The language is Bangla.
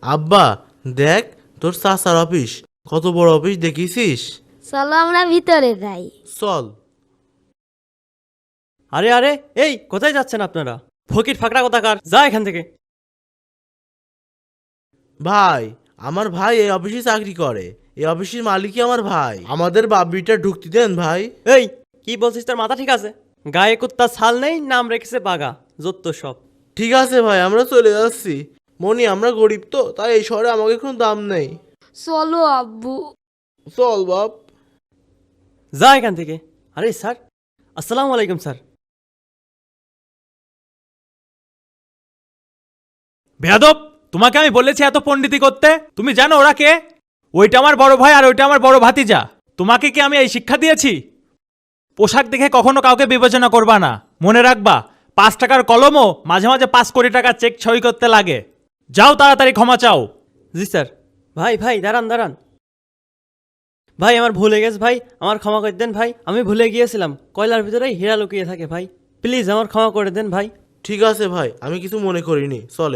আব্বা দেখ, তোর চাচার অফিস কত বড় অফিস দেখিস? চলো আমরা ভিতরে যাই। চল। আরে আরে, এই কোথায় যাচ্ছেন আপনারা? ফকির ফাকড়া কোথাকার, যা এখান থেকে। ভাই, আমার ভাই এই অফিসে চাকরি করে। এই অফিসের মালিকই আমার ভাই। আমাদের বাবিটা ঢুকতে দেন ভাই। এই কি বলছিস, তোর মাথা ঠিক আছে? গায়ে কুত্তার ছাল নেই, নাম রেখেছে বাগা, যত সব। ঠিক আছে ভাই, আমরা চলে যাচ্ছি। মনি, আমরা গরিব তো, তাই এই শহরে আমাকে কোনো দাম নেই। চলো আব্বু। চল বাপ। যা এখান থেকে। আরে স্যার, আসসালামু আলাইকুম স্যার। বেয়াদব, তোমাকে আমি বলেছি এত পণ্ডিতি করতে? তুমি জানো ওরা কে? ওইটা আমার বড় ভাই আর ওইটা আমার বড় ভাতিজা। তোমাকে কি আমি এই শিক্ষা দিয়েছি? পোশাক দেখে কখনো কাউকে বিবেচনা করবা না, মনে রাখবা 5 টাকার কলমও মাঝে মাঝে 5 কোটি টাকার চেক সই করতে লাগে। যাও তাড়াতাড়ি ক্ষমা চাও। জি স্যার। ভাই ভাই দাঁড়ান দাঁড়ান, ভাই আমার ভুলে গেছে ভাই, আমার ক্ষমা করে দেন ভাই, আমি ভুলে গিয়েছিলাম কয়লার ভিতরে হীরা লুকিয়ে থাকে ভাই, প্লিজ আমার ক্ষমা করে দেন ভাই। ঠিক আছে ভাই, আমি কিছু মনে করিনি, চলে।